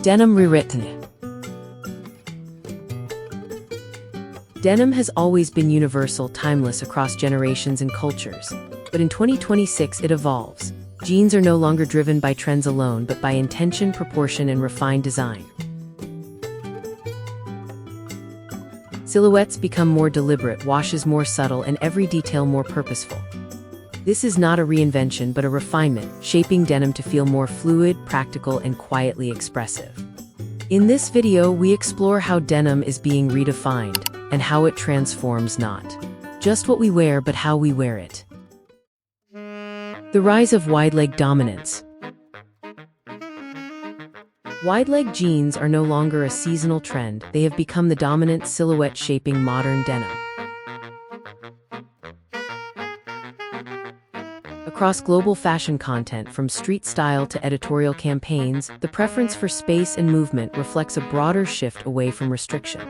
Denim rewritten. Denim has always been universal, timeless across generations and cultures. But in 2026, it evolves. Jeans are no longer driven by trends alone, but by intention, proportion, and refined design. Silhouettes become more deliberate, washes more subtle, and every detail more purposeful. This is not a reinvention, but a refinement, shaping denim to feel more fluid, practical, and quietly expressive. In this video, we explore how denim is being redefined, and how it transforms not just what we wear, but how we wear it. The rise of wide-leg dominance. Wide-leg jeans are no longer a seasonal trend, they have become the dominant silhouette shaping modern denim. Across global fashion content, from street style to editorial campaigns, the preference for space and movement reflects a broader shift away from restriction.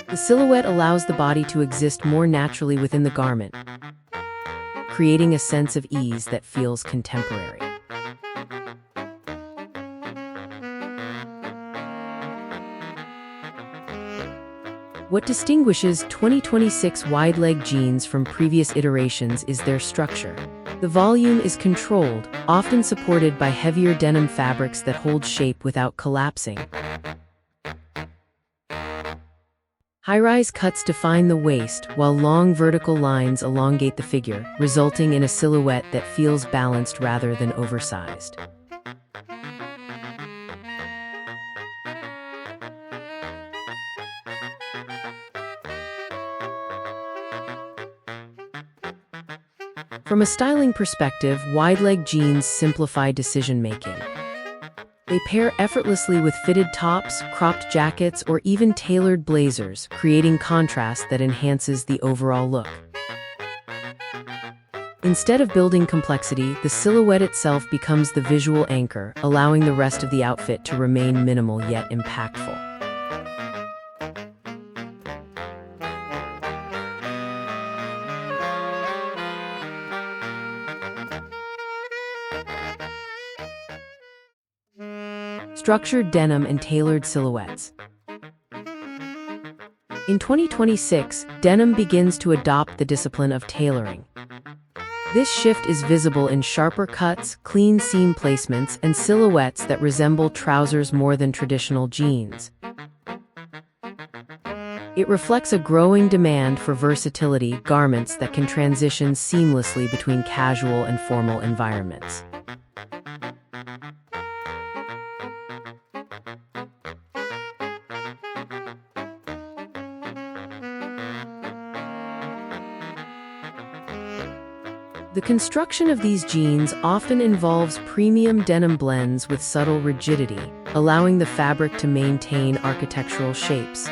The silhouette allows the body to exist more naturally within the garment, creating a sense of ease that feels contemporary. What distinguishes 2026 wide-leg jeans from previous iterations is their structure. The volume is controlled, often supported by heavier denim fabrics that hold shape without collapsing. High-rise cuts define the waist, while long vertical lines elongate the figure, resulting in a silhouette that feels balanced rather than oversized. From a styling perspective, wide-leg jeans simplify decision-making. They pair effortlessly with fitted tops, cropped jackets, or even tailored blazers, creating contrast that enhances the overall look. Instead of building complexity, the silhouette itself becomes the visual anchor, allowing the rest of the outfit to remain minimal yet impactful. Structured denim and tailored silhouettes. In 2026, denim begins to adopt the discipline of tailoring. This shift is visible in sharper cuts, clean seam placements, and silhouettes that resemble trousers more than traditional jeans. It reflects a growing demand for versatility, garments that can transition seamlessly between casual and formal environments. The construction of these jeans often involves premium denim blends with subtle rigidity, allowing the fabric to maintain architectural shapes.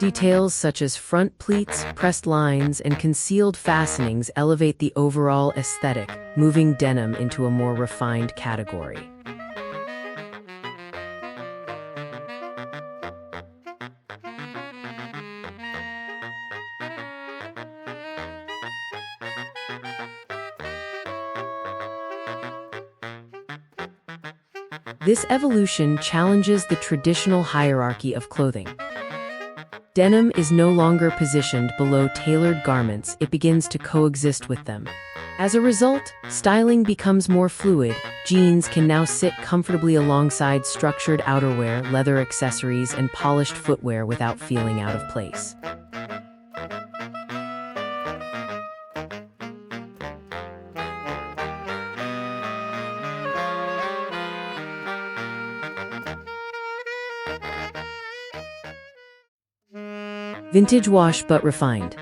Details such as front pleats, pressed lines, and concealed fastenings elevate the overall aesthetic, moving denim into a more refined category. This evolution challenges the traditional hierarchy of clothing. Denim is no longer positioned below tailored garments, it begins to coexist with them. As a result, styling becomes more fluid. Jeans can now sit comfortably alongside structured outerwear, leather accessories, and polished footwear without feeling out of place. Vintage wash but refined.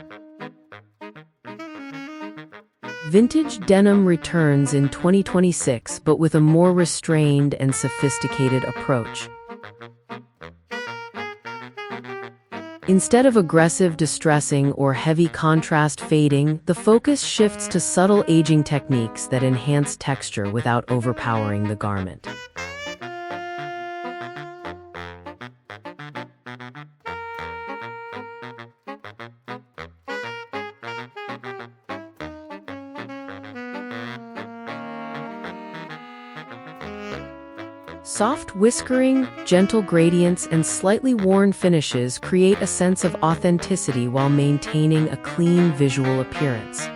Vintage denim returns in 2026, but with a more restrained and sophisticated approach. Instead of aggressive distressing or heavy contrast fading, the focus shifts to subtle aging techniques that enhance texture without overpowering the garment. Soft whiskering, gentle gradients, and slightly worn finishes create a sense of authenticity while maintaining a clean visual appearance.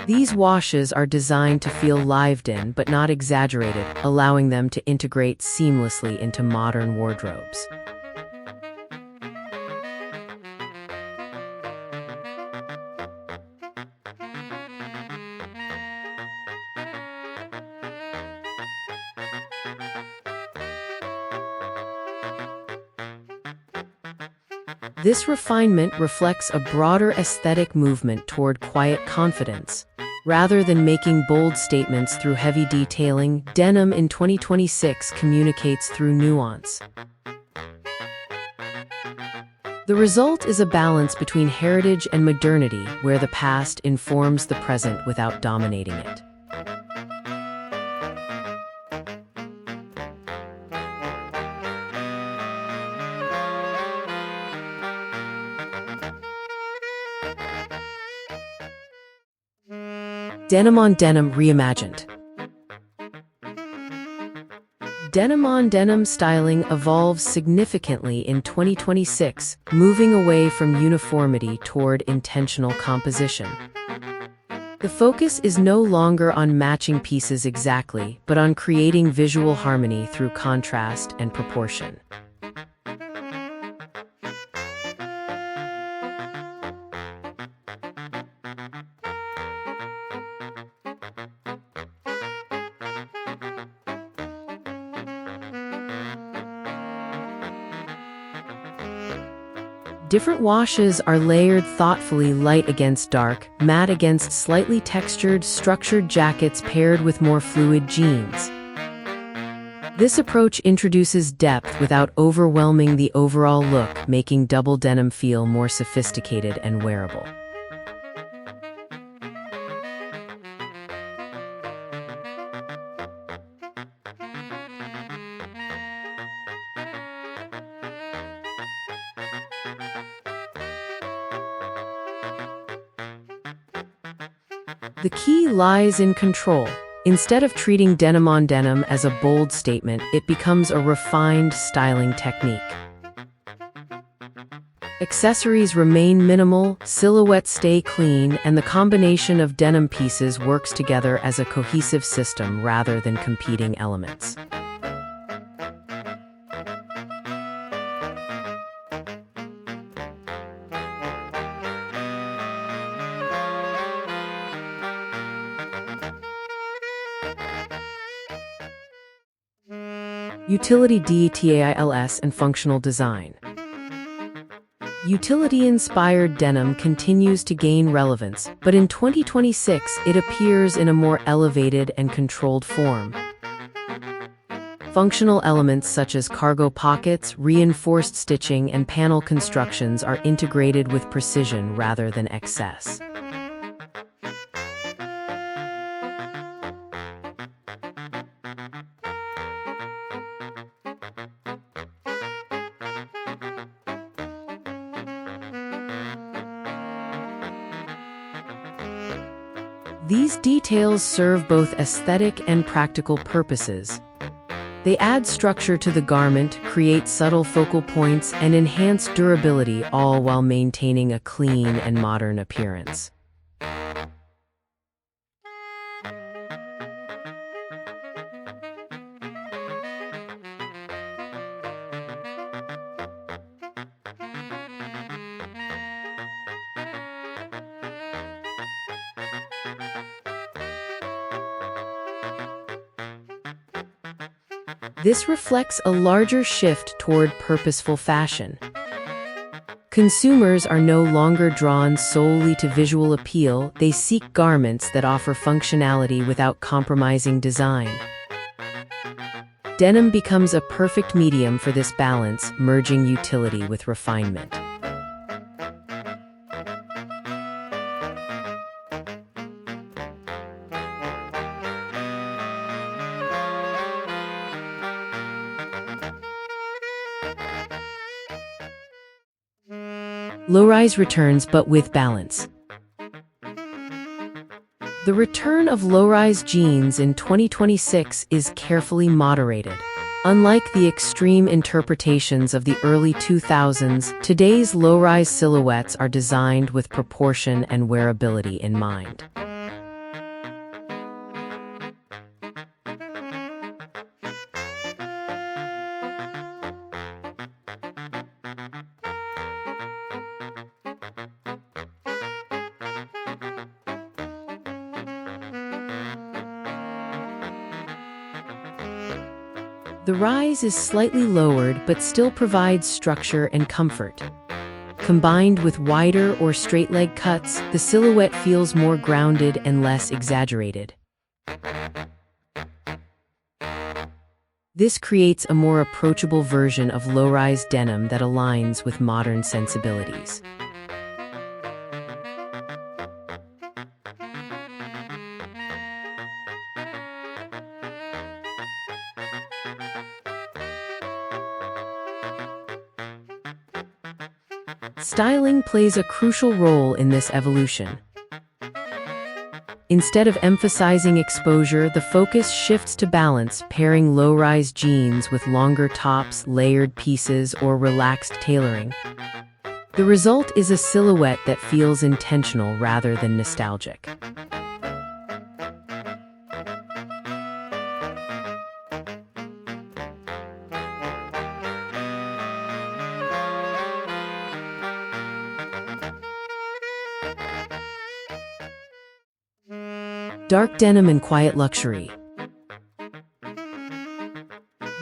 These washes are designed to feel lived in but not exaggerated, allowing them to integrate seamlessly into modern wardrobes. This refinement reflects a broader aesthetic movement toward quiet confidence. Rather than making bold statements through heavy detailing, denim in 2026 communicates through nuance. The result is a balance between heritage and modernity, where the past informs the present without dominating it. Denim-on-denim reimagined. Denim-on-denim styling evolves significantly in 2026, moving away from uniformity toward intentional composition. The focus is no longer on matching pieces exactly, but on creating visual harmony through contrast and proportion. Different washes are layered thoughtfully, light against dark, matte against slightly textured, structured jackets paired with more fluid jeans. This approach introduces depth without overwhelming the overall look, making double denim feel more sophisticated and wearable. The key lies in control. Instead of treating denim-on-denim as a bold statement, it becomes a refined styling technique. Accessories remain minimal, silhouettes stay clean, and the combination of denim pieces works together as a cohesive system rather than competing elements. Utility details and functional design. Utility-inspired denim continues to gain relevance, but in 2026 it appears in a more elevated and controlled form. Functional elements such as cargo pockets, reinforced stitching, and panel constructions are integrated with precision rather than excess. These details serve both aesthetic and practical purposes. They add structure to the garment, create subtle focal points, and enhance durability, all while maintaining a clean and modern appearance. This reflects a larger shift toward purposeful fashion. Consumers are no longer drawn solely to visual appeal, they seek garments that offer functionality without compromising design. Denim becomes a perfect medium for this balance, merging utility with refinement. Low-rise returns, but with balance. The return of low-rise jeans in 2026 is carefully moderated. Unlike the extreme interpretations of the early 2000s, today's low-rise silhouettes are designed with proportion and wearability in mind. The rise is slightly lowered but still provides structure and comfort. Combined with wider or straight leg cuts, the silhouette feels more grounded and less exaggerated. This creates a more approachable version of low-rise denim that aligns with modern sensibilities. Styling plays a crucial role in this evolution. Instead of emphasizing exposure, the focus shifts to balance, pairing low-rise jeans with longer tops, layered pieces, or relaxed tailoring. The result is a silhouette that feels intentional rather than nostalgic. Dark denim and quiet luxury.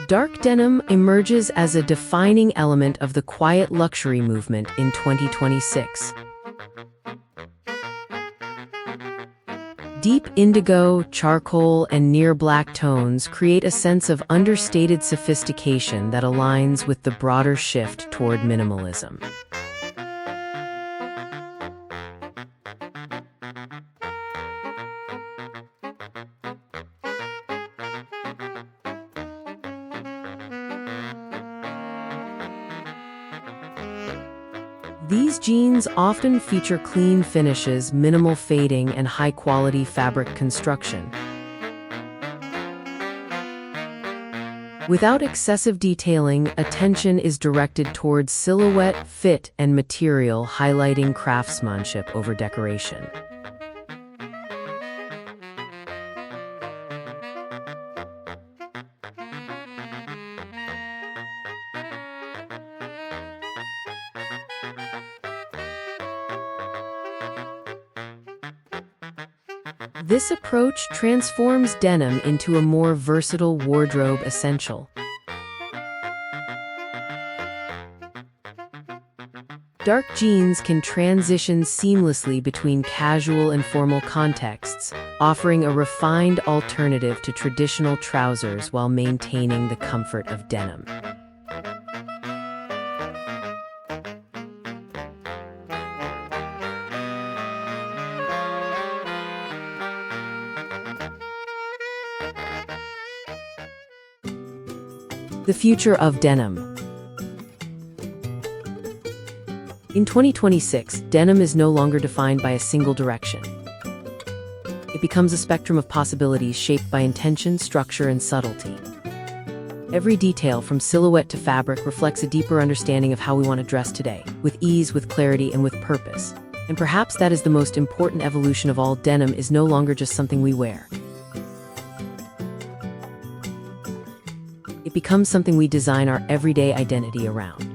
Dark denim emerges as a defining element of the quiet luxury movement in 2026. Deep indigo, charcoal, and near-black tones create a sense of understated sophistication that aligns with the broader shift toward minimalism. These jeans often feature clean finishes, minimal fading, and high-quality fabric construction. Without excessive detailing, attention is directed towards silhouette, fit, and material, highlighting craftsmanship over decoration. This approach transforms denim into a more versatile wardrobe essential. Dark jeans can transition seamlessly between casual and formal contexts, offering a refined alternative to traditional trousers while maintaining the comfort of denim. The future of denim. In 2026, denim is no longer defined by a single direction. It becomes a spectrum of possibilities shaped by intention, structure, and subtlety. Every detail, from silhouette to fabric, reflects a deeper understanding of how we want to dress today, with ease, with clarity, and with purpose. And perhaps that is the most important evolution of all. Denim is no longer just something we wear. It becomes something we design our everyday identity around.